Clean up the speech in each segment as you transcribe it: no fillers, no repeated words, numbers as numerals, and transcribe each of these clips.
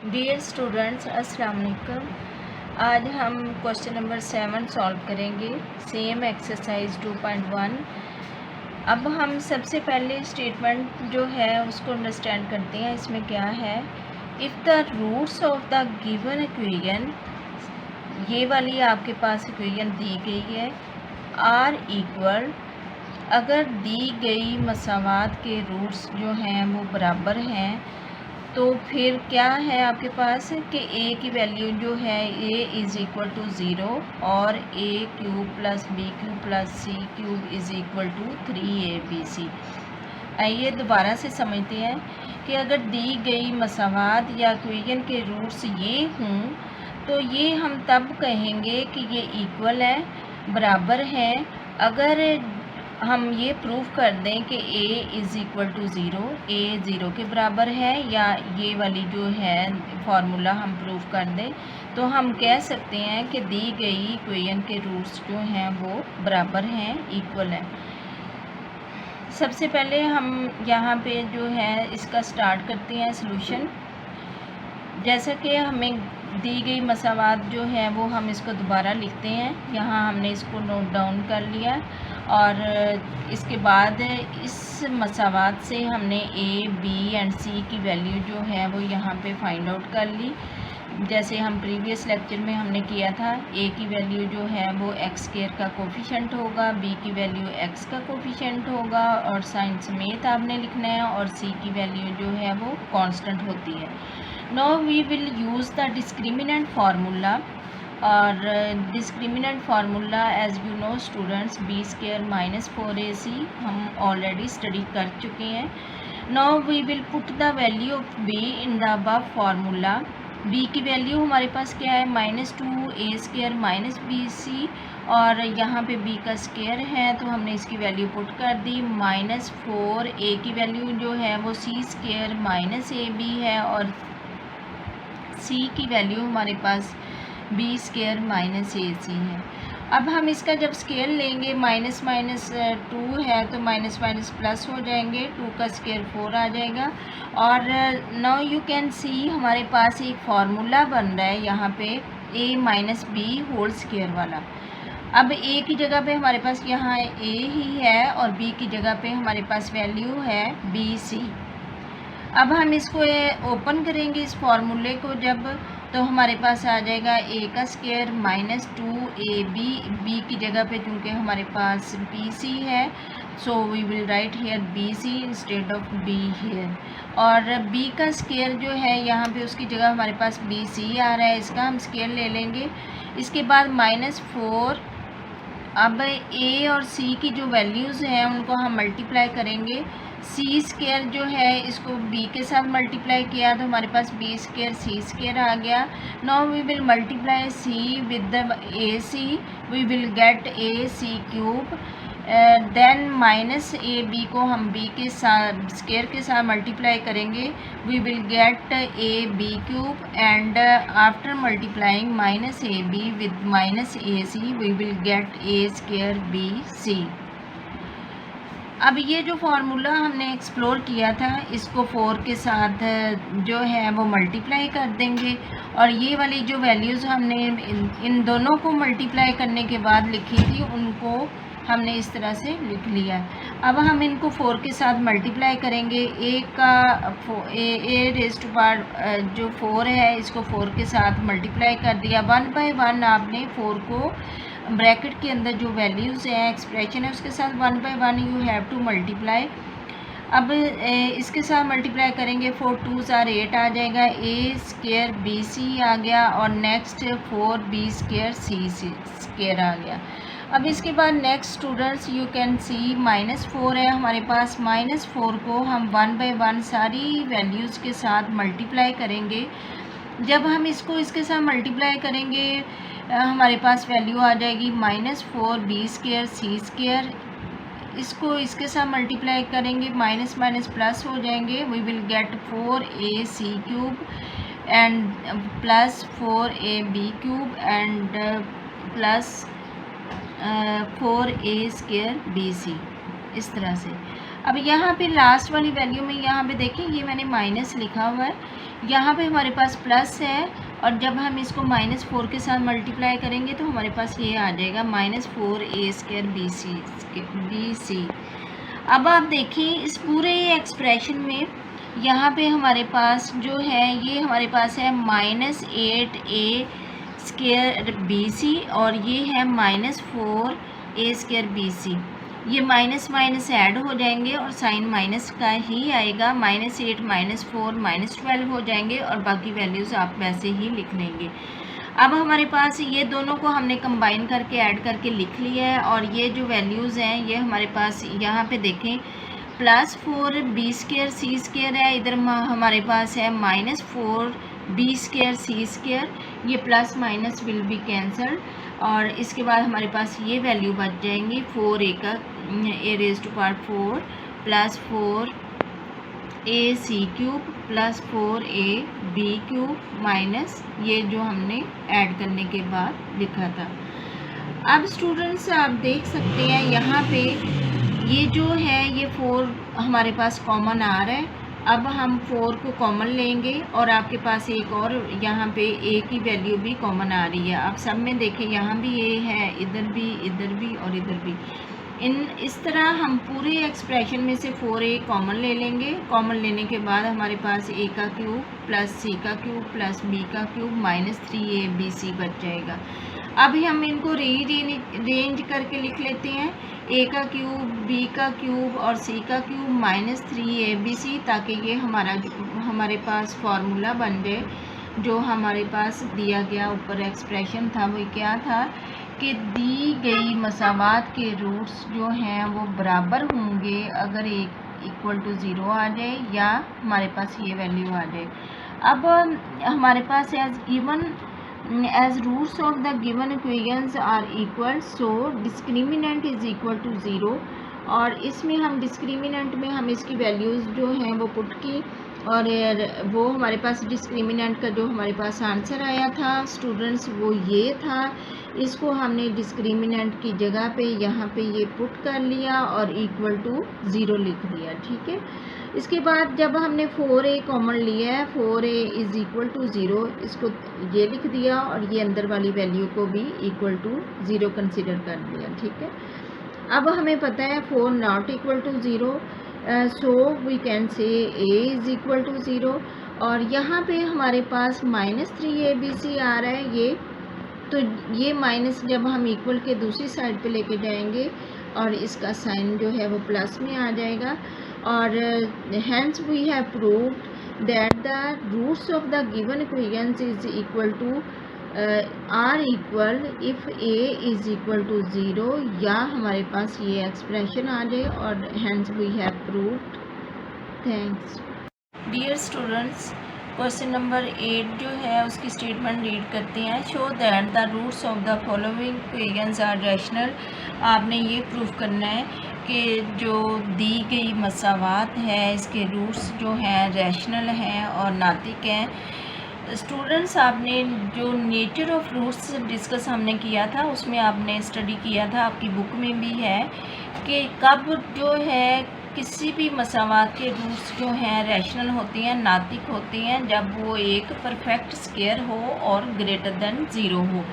Dear students, अस्सलाम वालेकुम। आज हम क्वेश्चन नंबर 7 सॉल्व करेंगे, सेम एक्सरसाइज 2.1। अब हम सबसे पहले स्टेटमेंट जो है उसको अंडरस्टैंड करते हैं। इसमें क्या है, if the roots of the given equation, ये वाली आपके पास इक्वेशन दी गई है, आर इक्वल, अगर दी गई मसावात के रूट्स जो हैं वो बराबर हैं, तो फिर क्या है आपके पास कि ए की वैल्यू जो है ए इज़ इक्वल टू 0 और a cube plus b cube plus c cube is equal to 3abc। आइए दोबारा से समझते हैं कि अगर दी गई मसावात या इक्वेशन के रूट्स ये हों तो ये हम तब कहेंगे कि ये इक्वल है, बराबर है, अगर हम ये प्रूव कर दें कि a is equal to 0, a 0 के बराबर है, या ये वाली जो है फार्मूला हम प्रूव कर दें, तो हम कह सकते हैं कि दी गई इक्वेशन के रूट्स जो हैं वो बराबर हैं, इक्वल हैं। सबसे पहले हम यहाँ पे जो है इसका स्टार्ट करते हैं सॉल्यूशन। जैसा कि हमें दी गई मसावात जो है वो हम इसको दोबारा लिखते हैं। यहाँ हमने इसको नोट डाउन कर लिया और इसके बाद इस मसावात से हमने ए, बी एंड सी की वैल्यू जो है वो यहाँ पे फाइंड आउट कर ली। जैसे हम प्रीवियस लेक्चर में हमने किया था, ए की वैल्यू जो है वो एक्स स्क्वायर का कोफिशिएंट होगा, बी की वैल्यू एक्स का कोफिशिएंट होगा और साइन समेत आपने लिखना है, और सी की वैल्यू जो है वो कांस्टेंट होती है। Now we will use the discriminant formula, और discriminant formula as you know students, b square minus 4ac हम ऑलरेडी स्टडी कर चुके हैं। Now we will put the value of b in the above formula. B की value हमारे पास क्या है, -2a² माइनस bc, और यहाँ पे b का स्क्वायर है तो हमने इसकी वैल्यू पुट कर दी। -4a की वैल्यू जो है वो c² माइनस ab है, और c की वैल्यू हमारे पास b² माइनस ac है। अब हम इसका जब स्केल लेंगे, माइनस माइनस 2 है तो माइनस माइनस प्लस हो जाएंगे, 2 का स्केयर 4 आ जाएगा। और नाउ यू कैन सी हमारे पास एक फार्मूला बन रहा है यहाँ पे a minus b whole square वाला। अब a की जगह पे हमारे पास यहाँ a ही है और b की जगह पे हमारे पास वैल्यू है bc। अब हम इसको ओपन करेंगे इस फार्मूले को जब, तो हमारे पास आ जाएगा a का स्क्वायर माइनस 2ab, b की जगह पे चूँकि हमारे पास bc है, so we will write here bc instead of b here. और b का स्क्वायर जो है यहाँ पे उसकी जगह हमारे पास bc आ रहा है, इसका हम स्क्वायर ले लेंगे। इसके बाद -4, अब a और c की जो वैल्यूज़ हैं उनको हम मल्टीप्लाई करेंगे। c² जो है इसको b के साथ मल्टीप्लाई किया तो हमारे पास b² c² आ गया। Now we will multiply c with the ac, we will get ac³। Then minus ab को हम b के साथ स्क्वायर के साथ मल्टीप्लाई करेंगे, we will get ab³ and after multiplying minus ab with minus ac we will get a² bc। अब ये जो फार्मूला हमने एक्सप्लोर किया था इसको 4 के साथ जो है वो मल्टीप्लाई कर देंगे, और ये वाली जो वैल्यूज़ हमने इन दोनों को मल्टीप्लाई करने के बाद लिखी थी उनको हमने इस तरह से लिख लिया। अब हम इनको 4 के साथ मल्टीप्लाई करेंगे। a रेज़ टू पावर जो 4 है इसको 4 के साथ मल्टीप्लाई कर दिया। 1 बाय 1 आपने 4 को ब्रैकेट के अंदर जो वैल्यूज़ हैं एक्सप्रेशन है उसके साथ 1 by 1 you have to multiply. अब इसके साथ मल्टीप्लाई करेंगे, 4 2s are 8 आ जाएगा, a² bc आ गया, और नेक्स्ट 4b² c² आ गया। अब इसके बाद next students you can see -4 है हमारे पास। -4 को हम 1 बाय 1 सारी वैल्यूज़ के साथ मल्टीप्लाई करेंगे। जब हम इसको इसके साथ मल्टीप्लाई करेंगे हमारे पास वैल्यू आ जाएगी -4b² c²। इसको इसके साथ मल्टीप्लाई करेंगे, माइनस माइनस प्लस हो जाएंगे, we will get 4ac³ and plus 4ab³ and plus 4a² bc, इस तरह से। अब यहाँ पे लास्ट वाली वैल्यू में यहाँ पे देखें ये मैंने माइनस लिखा हुआ है, यहाँ पे हमारे पास प्लस है और जब हम इसको -4 के साथ मल्टीप्लाई करेंगे तो हमारे पास ये आ जाएगा -4a² BC। अब आप देखें इस पूरे एक्सप्रेशन में यहाँ पे हमारे पास जो है ये हमारे पास है -8a² BC और ये है -4a² BC। ये माइनस माइनस ऐड हो जाएंगे और साइन माइनस का ही आएगा, -8 -4 -12 हो जाएंगे और बाकी वैल्यूज़ आप वैसे ही लिख लेंगे। अब हमारे पास ये दोनों को हमने कंबाइन करके ऐड करके लिख लिया है और ये जो वैल्यूज़ हैं ये हमारे पास यहाँ पे देखें +4 B² C² है, इधर हमारे पास है -4 B² C², ये plus minus will be cancelled और इसके बाद हमारे पास ये वैल्यू बच जाएंगी 4a² + 4ac³ + 4ab³ माइनस ये जो हमने ऐड करने के बाद लिखा था। अब स्टूडेंट्स आप देख सकते हैं यहाँ पे ये जो है ये 4 हमारे पास कॉमन आ रहा है। अब हम 4 को कॉमन लेंगे और आपके पास एक और यहाँ पे a की वैल्यू भी कॉमन आ रही है। आप सब में देखें यहाँ भी a है, इधर भी और इधर भी। इस तरह हम पूरे एक्सप्रेशन में से 4a कॉमन ले लेंगे। कॉमन लेने के बाद हमारे पास a का क्यूब + c का क्यूब + b का क्यूब -3abc बच जाएगा। अब हम इनको रीअरेंज करके लिख लेते हैं, a का क्यूब, b का क्यूब और c का क्यूब -3abc, ताकि ये हमारे पास फार्मूला बन जाए जो हमारे पास दिया गया ऊपर एक्सप्रेशन था। वो क्या था कि दी गई मसावात के रूट्स जो हैं वो बराबर होंगे अगर = 0 आ जाए या हमारे पास ये वैल्यू आ जाए। अब हमारे पास as roots of the given equations are equal, so discriminant is equal to 0। और इसमें हम डिस्क्रिमिनेंट में हम इसकी वैल्यूज़ जो हैं वो पुट की और वो हमारे पास डिस्क्रिमिनेंट का जो हमारे पास आंसर आया था स्टूडेंट्स वो ये था। इसको हमने डिस्क्रिमिनेंट की जगह पे यहाँ पे ये पुट कर लिया और = 0 लिख दिया, ठीक है। इसके बाद जब हमने 4a कॉमन लिया है, 4a = 0, इसको ये लिख दिया और ये अंदर वाली वैल्यू को भी = 0 कंसिडर कर लिया, ठीक है। अब हमें पता है 4 not equal to 0, so we can say a is equal to 0। और यहाँ पे हमारे पास -3abc आ रहा है ये, तो ये माइनस जब हम इक्वल के दूसरी साइड पे लेके जाएंगे और इसका साइन जो है वो प्लस में आ जाएगा। और hence we have proved that the roots of the given equations is equal to are equal if a is equal to 0 या हमारे पास ये एक्सप्रेशन आ जाए और hence we have proved। Thanks. Dear students, question number 8 जो है उसकी statement read करते हैं। Show that the roots of the following equations are rational. आपने ये प्रूव करना है कि जो दी गई मसावात है इसके रूट्स जो हैं रैशनल हैं और नातिक हैं। स्टूडेंट्स, आपने जो नेचर ऑफ रूट्स डिस्कस हमने किया था उसमें आपने स्टडी किया था, आपकी बुक में भी है कि कब जो है किसी भी मसावात के रूट्स जो हैं रैशनल होती हैं, नातिक होती हैं, जब वो एक परफेक्ट स्क्वायर हो और >0 हो।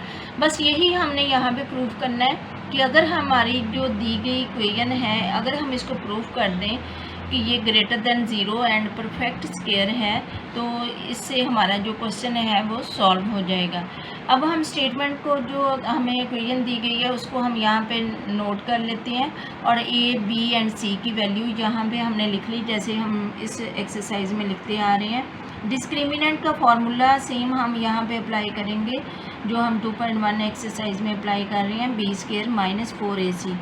बस यही हमने यहाँ पे प्रूव करना है कि अगर हमारी जो दी गई इक्वेशन है अगर हम इसको प्रूव कर दें कि ये >0 एंड परफेक्ट स्क्वायर है तो इससे हमारा जो क्वेश्चन है वो सॉल्व हो जाएगा। अब हम स्टेटमेंट को जो हमें इक्वेशन दी गई है उसको हम यहाँ पे नोट कर लेते हैं और a, b एंड c की वैल्यू यहाँ पे हमने लिख ली जैसे हम इस एक्सरसाइज में लिखते आ रहे हैं। डिस्क्रिमिनेंट का फॉर्मूला सेम हम यहाँ पे अप्लाई करेंगे जो हम 2.1 एक्सरसाइज में अप्लाई कर रहे हैं, b² - 4ac।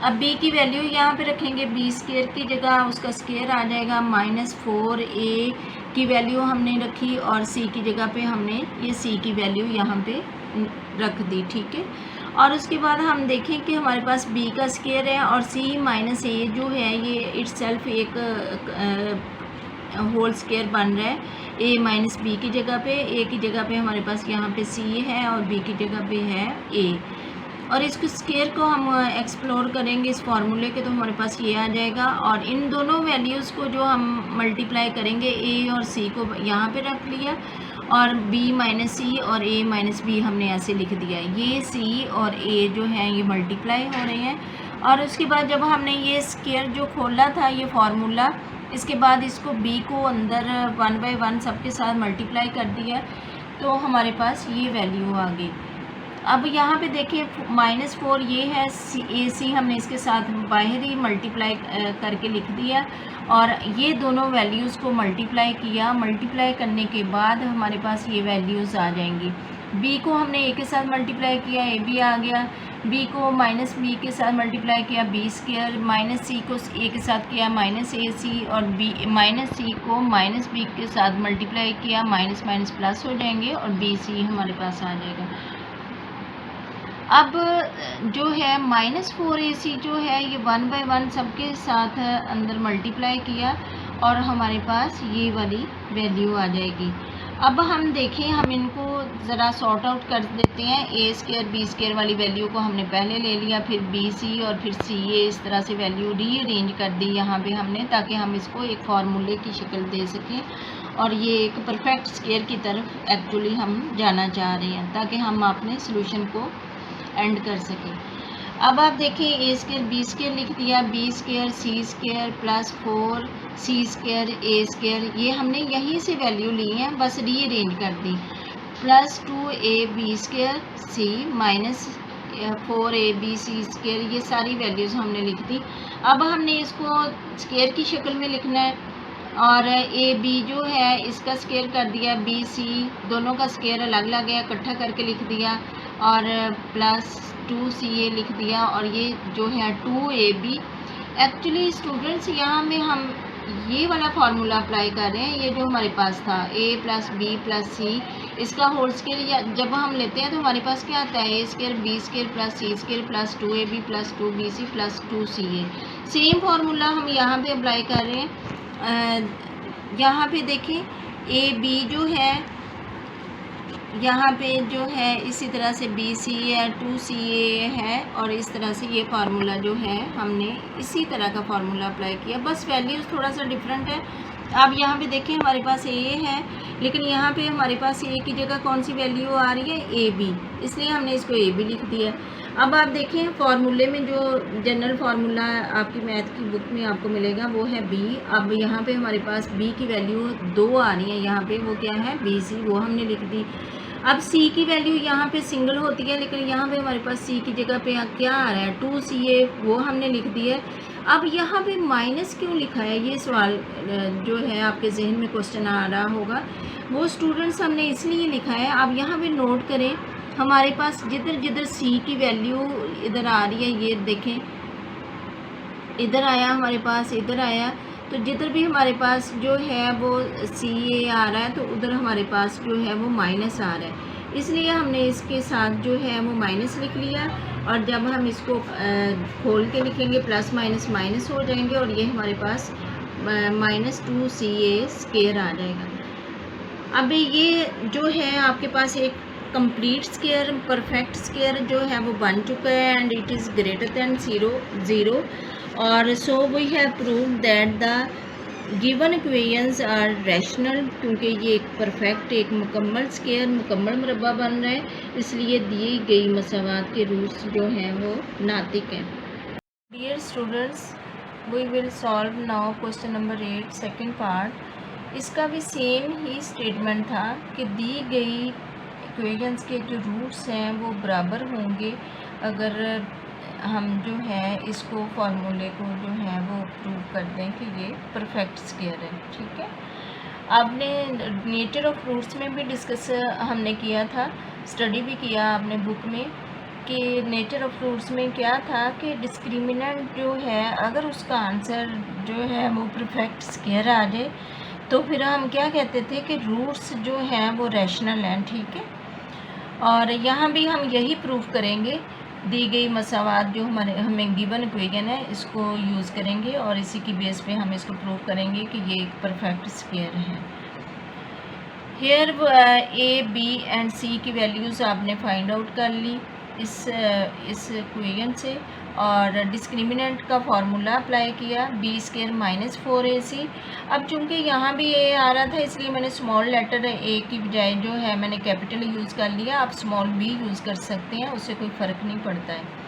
अब b की वैल्यू यहाँ पे रखेंगे, b² की जगह उसका स्क्वायर आ जाएगा, -4a की वैल्यू हमने रखी और c की जगह पे हमने ये c की वैल्यू यहाँ पे रख दी, ठीक है। और उसके बाद हम देखें कि हमारे पास b का स्क्वायर है और c - a जो है ये इटसेल्फ एक होल स्क्वायर बन रहा है। a - b की जगह पे, a की जगह पे हमारे पास यहाँ पे c है और b की जगह पे है a। और इसको स्केयर को हम एक्सप्लोर करेंगे इस फार्मूले के, तो हमारे पास ये आ जाएगा। और इन दोनों वैल्यूज़ को जो हम मल्टीप्लाई करेंगे, ए और सी को यहाँ पे रख लिया और बी माइनस सी और ए माइनस बी हमने ऐसे लिख दिया। ये सी और ए जो है ये मल्टीप्लाई हो रहे हैं। और उसके बाद जब हमने ये स्केयर जो खोला था ये फार्मूला, इसके बाद इसको बी को अंदर 1 बाय 1 सबके साथ मल्टीप्लाई कर दिया, तो हमारे पास ये वैल्यू आ गई। अब यहाँ पे देखिए -4 ये है, ए सी हमने इसके साथ बाहर ही मल्टीप्लाई करके लिख दिया और ये दोनों वैल्यूज़ को मल्टीप्लाई किया। मल्टीप्लाई करने के बाद हमारे पास ये वैल्यूज़ आ जाएंगी। बी को हमने ए के साथ मल्टीप्लाई किया, ए बी आ गया। बी को माइनस बी के साथ मल्टीप्लाई किया, बी स्क्वायर। माइनस सी को ए के साथ किया, माइनस ए सी। और बी माइनस सी को माइनस बी के साथ मल्टीप्लाई किया, माइनस माइनस प्लस हो जाएंगे और बी सी हमारे पास आ जाएगा। अब जो है -4ac जो है ये 1 बाय 1 सबके साथ अंदर मल्टीप्लाई किया और हमारे पास ये वाली वैल्यू आ जाएगी। अब हम देखें, हम इनको ज़रा सॉर्ट आउट कर देते हैं। ए स्क्वायर बी स्क्वायर वाली वैल्यू को हमने पहले ले लिया, फिर बी सी और फिर सी ए, इस तरह से वैल्यू रीअरेंज कर दी यहाँ पे हमने, ताकि हम इसको एक फार्मूले की शक्ल दे सकें और ये एक परफेक्ट स्क्वायर की तरफ एक्चुअली हम जाना चाह रहे हैं, ताकि हम अपने सोल्यूशन को एंड कर सकें। अब आप देखें, ए स्क्वायर बी स्क्वायर लिख दिया, बी स्क्वायर सी स्क्वायर प्लस 4 सी स्क्वायर ए स्क्वायर, ये हमने यहीं से वैल्यू ली है, बस रीअरेंज कर दी। प्लस 2ab स्क्वायर सी माइनस 4ab सी स्क्वायर, ये सारी वैल्यूज़ हमने लिख दी। अब हमने इसको स्क्वायर की शक्ल में लिखना है और ए बी जो है इसका स्क्वायर कर दिया, बी सी दोनों का स्क्वायर अलग अलग है, इकट्ठा करके लिख दिया और प्लस 2ca लिख दिया और ये जो है 2ab। एक्चुअली स्टूडेंट्स यहाँ में हम ये वाला फार्मूला अप्लाई कर रहे हैं, ये जो हमारे पास था a प्लस बी प्लस सी, इसका होल स्क्वायर जब हम लेते हैं तो हमारे पास क्या आता है, a square b square plus c square plus 2ab plus 2bc plus 2ca। Same formula हम यहाँ पे अप्लाई कर रहे हैं। यहाँ पे देखें ए बी जो है, यहाँ पे जो है इसी तरह से बी सी है, 2ca है और इस तरह से ये फार्मूला जो है हमने इसी तरह का फार्मूला अप्लाई किया, बस वैल्यूज़ थोड़ा सा डिफरेंट है। अब यहाँ पे देखें हमारे पास ए है, लेकिन यहाँ पे हमारे पास ए की जगह कौन सी वैल्यू आ रही है, ए बी, इसलिए हमने इसको ए बी लिख दिया। अब आप देखें फार्मूले में जो जनरल फार्मूला आपकी मैथ की बुक में आपको मिलेगा वो है बी। अब यहाँ पे हमारे पास बी की वैल्यू 2 आ रही है, यहाँ पे वो क्या है, बी सी, वो हमने लिख दी। अब सी की वैल्यू यहाँ पे सिंगल होती है, लेकिन यहाँ पे हमारे पास सी की जगह पे क्या आ रहा है, 2ca, वो हमने लिख दिया। अब यहाँ पे माइनस क्यों लिखा है, ये सवाल जो है आपके जहन में क्वेश्चन आ रहा होगा, वो स्टूडेंट्स हमने इसलिए लिखा है। अब यहाँ पे नोट करें, हमारे पास जिधर जिधर सी की वैल्यू इधर आ रही है, ये देखें इधर आया हमारे पास, इधर आया, तो जिधर भी हमारे पास जो है वो सी ए आ रहा है तो उधर हमारे पास जो है वो माइनस आ रहा है, इसलिए हमने इसके साथ जो है वो माइनस लिख लिया। और जब हम इसको खोल के लिखेंगे प्लस माइनस माइनस हो जाएंगे और ये हमारे पास -2ca स्क्वायर आ जाएगा। अब ये जो है आपके पास एक कंप्लीट स्क्वायर, परफेक्ट स्क्वायर जो है वो बन चुका है and it is greater than 0 और so we have proved that the given equations are rational, क्योंकि ये एक परफेक्ट, एक मुकम्मल स्क्वायर, मुकम्मल मुरब्बा बन रहा है, इसलिए दी गई मसावात के रूट्स जो हैं वो नातिक हैं। Dear students, we will solve now question number 8 second part. इसका भी सेम ही स्टेटमेंट था कि दी गई इक्वेशंस के जो रूट्स हैं वो बराबर होंगे अगर हम जो है इसको फार्मूले को जो है वो प्रूव कर दें कि ये परफेक्ट स्क्वायर है। ठीक है, आपने नेचर ऑफ रूट्स में भी डिस्कस हमने किया था, स्टडी भी किया आपने बुक में, कि नेचर ऑफ रूट्स में क्या था कि डिस्क्रिमिनेंट जो है अगर उसका आंसर जो है वो परफेक्ट स्क्वायर आ जाए तो फिर हम क्या कहते थे कि रूट्स जो हैं वो रैशनल हैं। ठीक है, और यहाँ भी हम यही प्रूव करेंगे, दी गई मसावात जो हमें गिवन इक्वेशन है इसको यूज़ करेंगे और इसी की बेस पे हम इसको प्रूव करेंगे कि ये एक परफेक्ट स्क्वायर है। हेयर ए बी एंड सी की वैल्यूज़ आपने फाइंड आउट कर ली। इस इक्वेशन से और डिस्क्रिमिनेंट का फार्मूला अप्लाई किया b² - 4ac। अब चूंकि यहाँ भी a आ रहा था इसलिए मैंने स्मॉल लेटर a की बजाय जो है मैंने कैपिटल यूज़ कर लिया। आप स्मॉल b यूज़ कर सकते हैं, उससे कोई फ़र्क नहीं पड़ता है।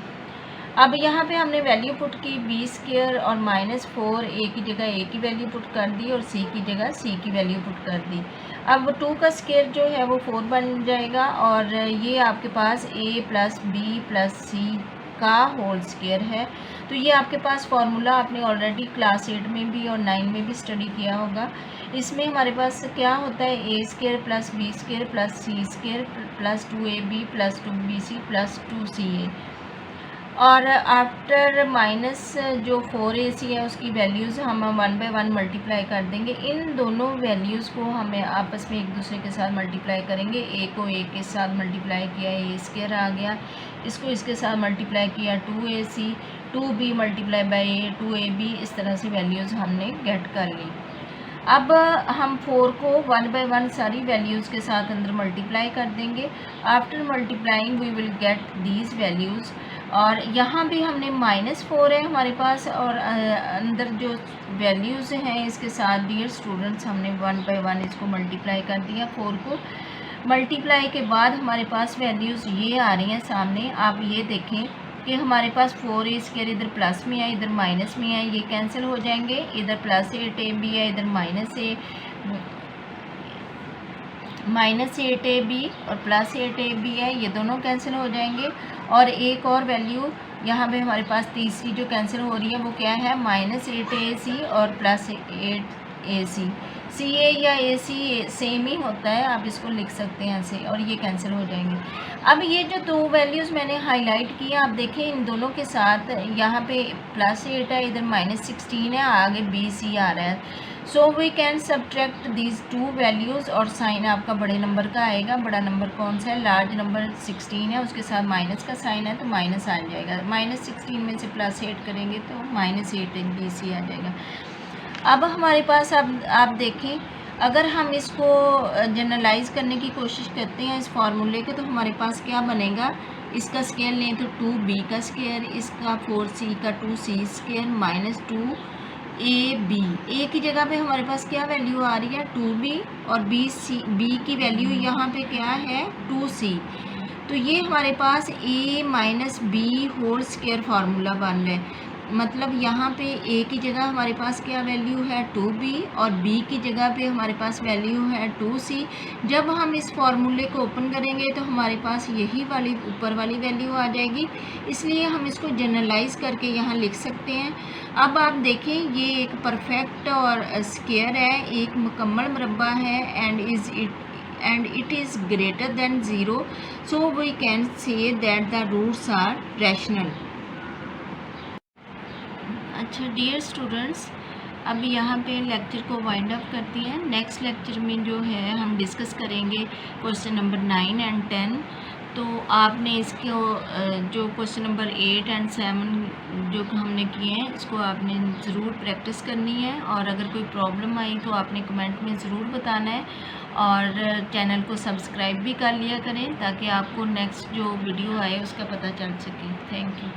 अब यहाँ पे हमने वैल्यू पुट की b² और -4 a की जगह a की वैल्यू पुट कर दी और c की जगह c की वैल्यू पुट कर दी। अब 2 का स्क्वायर जो है वो 4 बन जाएगा और ये आपके पास a + b + c का होल स्क्वायर है। तो ये आपके पास फार्मूला आपने ऑलरेडी क्लास 8 में भी और 9 में भी स्टडी किया होगा। इसमें हमारे पास क्या होता है a² + b² + c² + 2ab + 2bc + 2ca और आफ्टर माइनस जो 4ac है उसकी वैल्यूज़ हम 1 बाय 1 मल्टीप्लाई कर देंगे। इन दोनों वैल्यूज़ को हमें आपस में एक दूसरे के साथ मल्टीप्लाई करेंगे। a को a के साथ मल्टीप्लाई किया a² आ गया, इसको इसके साथ मल्टीप्लाई किया 2ac, 2b multiply by a 2ab। इस तरह से वैल्यूज़ हमने गेट कर ली। अब हम 4 को 1 बाय 1 सारी वैल्यूज़ के साथ अंदर मल्टीप्लाई कर देंगे। After multiplying we will get these values. और यहाँ भी हमने -4 है हमारे पास और अंदर जो वैल्यूज़ हैं इसके साथ डियर स्टूडेंट्स हमने 1 बाय 1 इसको मल्टीप्लाई कर दिया। 4 को मल्टीप्लाई के बाद हमारे पास वैल्यूज़ ये आ रही हैं सामने। आप ये देखें कि हमारे पास 4ac इधर प्लस में है इधर माइनस में है, ये कैंसिल हो जाएंगे। इधर +8ab है इधर -8ab और +8ab है, ये दोनों कैंसिल हो जाएंगे। और एक और वैल्यू यहाँ पे हमारे पास तीसरी जो कैंसिल हो रही है वो क्या है -8ac और +8ac। ca या ac सेम ही होता है, आप इसको लिख सकते हैं ऐसे और ये कैंसिल हो जाएंगे। अब ये जो दो वैल्यूज़ मैंने हाईलाइट किया आप देखें इन दोनों के साथ यहाँ पे +8 है इधर -16 है, आगे bc आ रहा है। So we can subtract these 2 values और साइन आपका बड़े नंबर का आएगा। बड़ा नंबर कौन सा है, लार्ज नंबर 16 है, उसके साथ माइनस का साइन है तो माइनस आ जाएगा। -16 में से +8 करेंगे तो -8 bc आ जाएगा। अब हमारे पास अब आप देखें अगर हम इसको जनरलाइज करने की कोशिश करते हैं इस फार्मूले के, तो हमारे पास क्या बनेगा, इसका स्क्वायर लें तो 2b का स्क्वायर, इसका 4c का 2c² - 2ab। a की जगह पे हमारे पास क्या वैल्यू आ रही है 2b और b की वैल्यू यहाँ पे क्या है 2c। तो ये हमारे पास a - b whole square formula बन रहा है। मतलब यहाँ पे a की जगह हमारे पास क्या वैल्यू है 2b और b की जगह पे हमारे पास वैल्यू है 2c। जब हम इस फार्मूले को ओपन करेंगे तो हमारे पास यही वाली ऊपर वाली वैल्यू आ जाएगी, इसलिए हम इसको जनरलाइज करके यहाँ लिख सकते हैं। अब आप देखें ये एक परफेक्ट और स्क्वायर है, एक मुकम्मल मुरब्बा है and it is greater than 0, so we can say that the roots are rational। अच्छा डियर स्टूडेंट्स, अब यहाँ पे लेक्चर को वाइंड अप करती हैं। नेक्स्ट लेक्चर में जो है हम डिस्कस करेंगे क्वेश्चन नंबर 9 और 10। तो आपने इसको जो क्वेश्चन नंबर 8 और 7 जो हमने किए हैं इसको आपने ज़रूर प्रैक्टिस करनी है और अगर कोई प्रॉब्लम आई तो आपने कमेंट में ज़रूर बताना है और चैनल को सब्सक्राइब भी कर लिया करें ताकि आपको नेक्स्ट जो वीडियो आए उसका पता चल सके। Thank you.